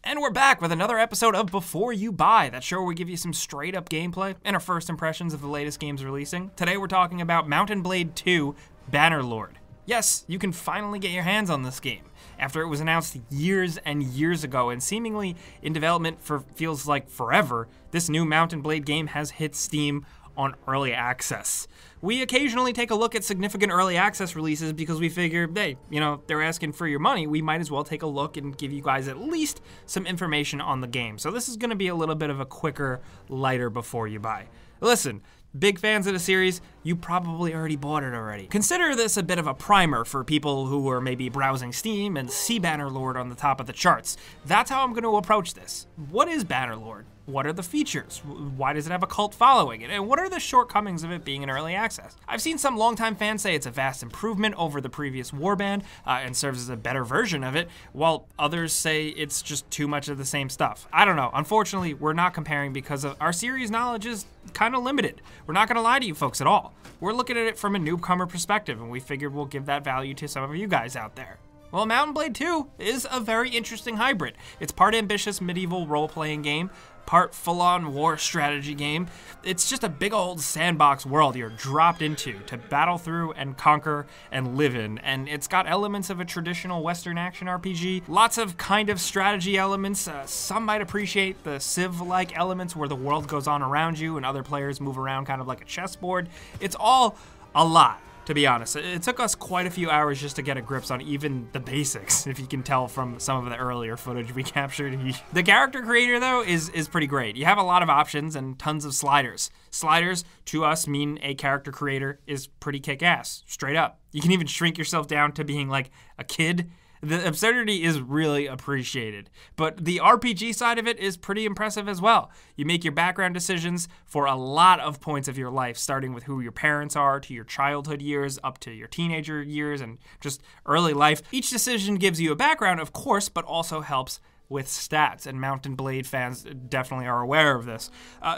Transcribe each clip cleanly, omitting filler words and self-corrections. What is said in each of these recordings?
And we're back with another episode of Before You Buy, that show where we give you some straight up gameplay and our first impressions of the latest games releasing. Today we're talking about Mount & Blade 2 Bannerlord. Yes, you can finally get your hands on this game, after it was announced years and years ago and seemingly in development for feels like forever. This new Mount & Blade game has hit Steam on early access. We occasionally take a look at significant early access releases because we figure, hey, they're asking for your money, we might as well take a look and give you guys at least some information on the game. So this is going to be a little bit of a quicker, lighter Before You Buy. Listen, big fans of the series, you probably already bought it already. Consider this a bit of a primer for people who are maybe browsing Steam and see Bannerlord on the top of the charts. That's how I'm going to approach this. What is Bannerlord? What are the features? Why does it have a cult following? And what are the shortcomings of it being in early access? I've seen some longtime fans say it's a vast improvement over the previous warband and serves as a better version of it, while others say it's just too much of the same stuff. I don't know. Unfortunately, we're not comparing because our series knowledge is kind of limited. We're not going to lie to you folks at all. We're looking at it from a newcomer perspective, and we figured we'll give that value to some of you guys out there. Well, Mount & Blade 2 is a very interesting hybrid. It's part ambitious medieval role-playing game, part full-on war strategy game. It's just a big old sandbox world you're dropped into to battle through and conquer and live in, and it's got elements of a traditional Western action RPG, lots of kind of strategy elements. Some might appreciate the Civ-like elements where the world goes on around you and other players move around kind of like a chessboard. It's all a lot. To be honest, it took us quite a few hours just to get a grips on even the basics, if you can tell from some of the earlier footage we captured. The character creator, though, is pretty great. You have a lot of options and tons of sliders. Sliders, to us, mean a character creator is pretty kick-ass, straight up. You can even shrink yourself down to being like a kid. The absurdity is really appreciated, but the RPG side of it is pretty impressive as well. You make your background decisions for a lot of points of your life, starting with who your parents are, to your childhood years, up to your teenager years, and just early life. Each decision gives you a background, of course, but also helps with stats, and Mount & Blade fans definitely are aware of this.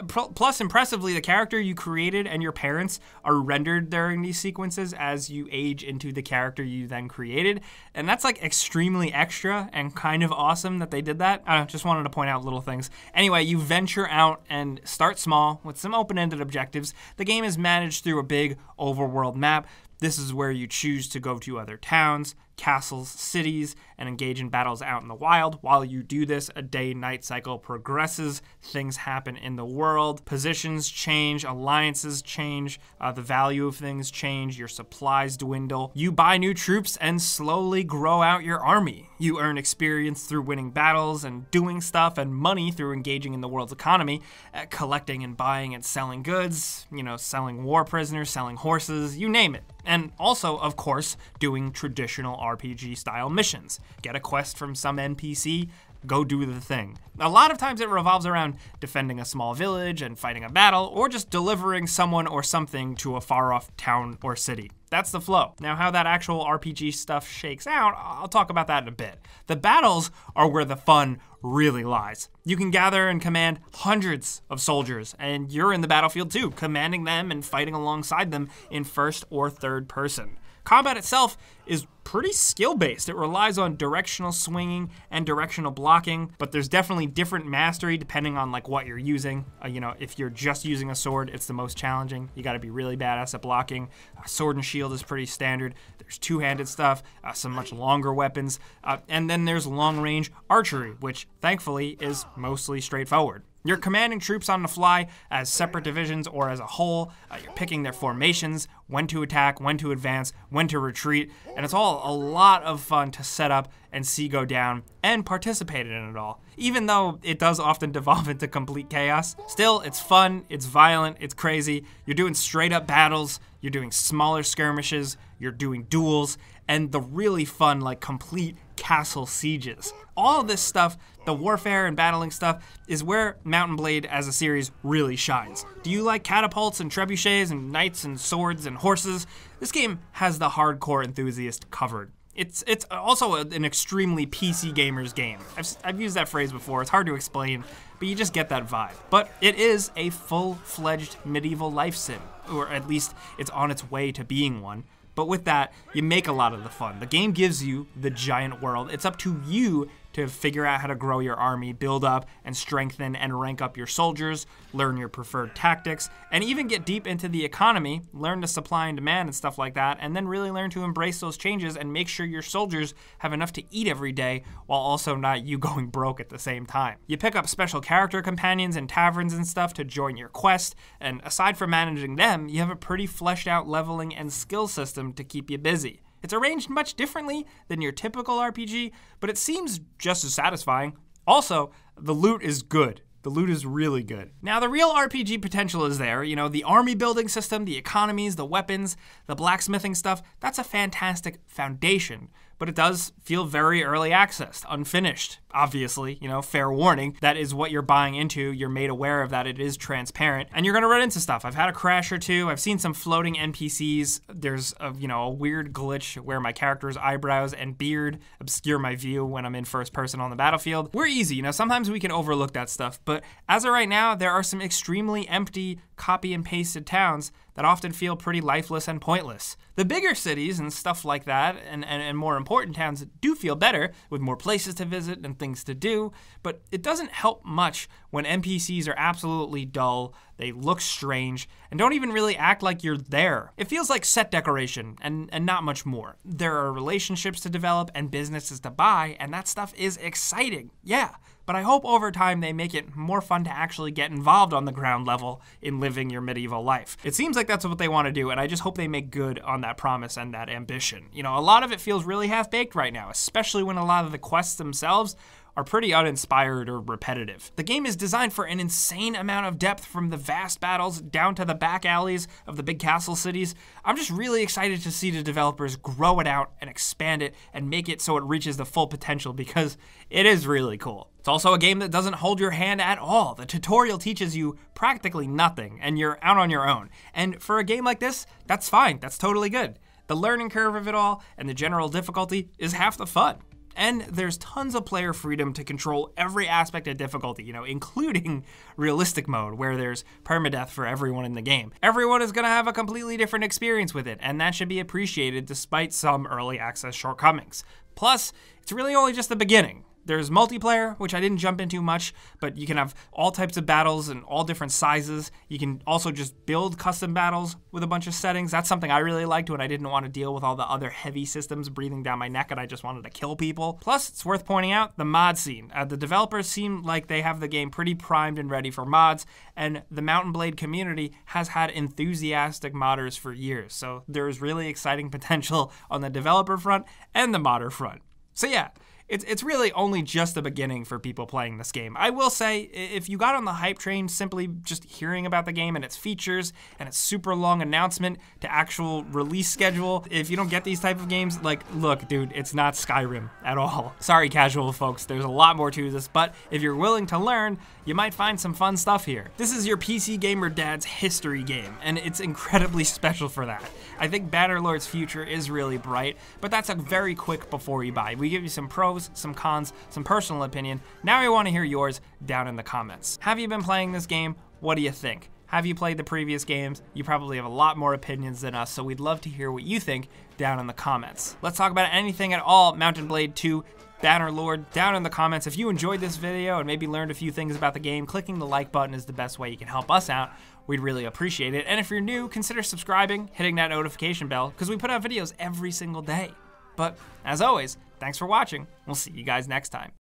Plus, impressively, the character you created and your parents are rendered during these sequences as you age into the character you then created, and that's like extremely extra and kind of awesome that they did that. I just wanted to point out little things. Anyway, you venture out and start small with some open-ended objectives. The game is managed through a big overworld map. This is where you choose to go to other towns, castles, cities, and engage in battles out in the wild. While you do this, a day-night cycle progresses, things happen in the world, positions change, alliances change, the value of things change, your supplies dwindle. You buy new troops and slowly grow out your army. You earn experience through winning battles and doing stuff, and money through engaging in the world's economy, collecting and buying and selling goods, selling war prisoners, selling horses, you name it. And also, of course, doing traditional RPG-style missions. Get a quest from some NPC, go do the thing. A lot of times it revolves around defending a small village and fighting a battle, or just delivering someone or something to a far-off town or city. That's the flow. Now, how that actual RPG stuff shakes out, I'll talk about that in a bit. The battles are where the fun really lies. You can gather and command hundreds of soldiers, and you're in the battlefield too, commanding them and fighting alongside them in first or third person. Combat itself is pretty skill-based. It relies on directional swinging and directional blocking, but there's definitely different mastery depending on what you're using. If you're just using a sword, it's the most challenging. You gotta be really badass at blocking. Sword and shield is pretty standard. There's two-handed stuff, some much longer weapons, and then there's long-range archery, which thankfully is mostly straightforward. You're commanding troops on the fly as separate divisions or as a whole. You're picking their formations, when to attack, when to advance, when to retreat, and it's all a lot of fun to set up and see go down and participate in it all. Even though it does often devolve into complete chaos, still it's fun, it's violent, it's crazy. You're doing straight up battles, you're doing smaller skirmishes, you're doing duels, and the really fun complete castle sieges. All of this stuff, the warfare and battling stuff, is where Mount & Blade as a series really shines. Do you like catapults and trebuchets and knights and swords and horses? This game has the hardcore enthusiast covered. It's also an extremely PC gamer's game. I've used that phrase before, it's hard to explain, but you just get that vibe. But it is a full-fledged medieval life sim, or at least it's on its way to being one. But with that, you make a lot of the fun. The game gives you the giant world. It's up to you to figure out how to grow your army, build up and strengthen and rank up your soldiers, learn your preferred tactics, and even get deep into the economy, learn the supply and demand and stuff like that, and then really learn to embrace those changes and make sure your soldiers have enough to eat every day while also not you going broke at the same time. You pick up special character companions in taverns and stuff to join your quest, and aside from managing them, you have a pretty fleshed out leveling and skill system to keep you busy. It's arranged much differently than your typical RPG, but it seems just as satisfying. Also, the loot is good. The loot is really good. Now, the real RPG potential is there. You know, the army building system, the economies, the weapons, the blacksmithing stuff, that's a fantastic foundation. But it does feel very early access, unfinished. Obviously, you know, fair warning, that is what you're buying into. You're made aware of that. It is transparent, and you're gonna run into stuff. I've had a crash or two. I've seen some floating NPCs. There's a weird glitch where my character's eyebrows and beard obscure my view when I'm in first person on the battlefield. We're easy, you know, sometimes we can overlook that stuff, but as of right now, there are some extremely empty copy and pasted towns that often feel pretty lifeless and pointless. The bigger cities and stuff like that, and more important towns do feel better, with more places to visit and things to do, but it doesn't help much when NPCs are absolutely dull, they look strange, and don't even really act like you're there. It feels like set decoration, and not much more. There are relationships to develop and businesses to buy, and that stuff is exciting, yeah. But I hope over time they make it more fun to actually get involved on the ground level in living your medieval life. It seems like that's what they want to do, and I just hope they make good on that promise and that ambition. You know, a lot of it feels really half-baked right now, especially when a lot of the quests themselves are pretty uninspired or repetitive. The game is designed for an insane amount of depth, from the vast battles down to the back alleys of the big castle cities. I'm just really excited to see the developers grow it out and expand it and make it so it reaches the full potential, because it is really cool. It's also a game that doesn't hold your hand at all. The tutorial teaches you practically nothing, and you're out on your own. And for a game like this, that's fine, that's totally good. The learning curve of it all and the general difficulty is half the fun. And there's tons of player freedom to control every aspect of difficulty, you know, including realistic mode, where there's permadeath for everyone in the game. Everyone is gonna have a completely different experience with it, and that should be appreciated despite some early access shortcomings. Plus, it's really only just the beginning. There's multiplayer, which I didn't jump into much, but you can have all types of battles and all different sizes. You can also just build custom battles with a bunch of settings. That's something I really liked when I didn't want to deal with all the other heavy systems breathing down my neck and I just wanted to kill people. Plus, it's worth pointing out the mod scene. The developers seem like they have the game pretty primed and ready for mods, and the Mount & Blade community has had enthusiastic modders for years. So there's really exciting potential on the developer front and the modder front. So yeah, it's really only just the beginning for people playing this game. I will say, if you got on the hype train simply just hearing about the game and its features and its super long announcement to actual release schedule, if you don't get these type of games, like, look, dude, it's not Skyrim at all. Sorry, casual folks, there's a lot more to this, but if you're willing to learn, you might find some fun stuff here. This is your PC gamer dad's history game, and it's incredibly special for that. I think Bannerlord's future is really bright, but that's a very quick before you buy. We give you some pros, some cons, some personal opinion. Now we want to hear yours down in the comments. Have you been playing this game? What do you think? Have you played the previous games? You probably have a lot more opinions than us, so we'd love to hear what you think down in the comments. Let's talk about anything at all Mount & Blade 2 Bannerlord down in the comments. If you enjoyed this video and maybe learned a few things about the game, clicking the like button is the best way you can help us out. We'd really appreciate it. And if you're new, consider subscribing, hitting that notification bell, because we put out videos every single day. But as always, thanks for watching. We'll see you guys next time.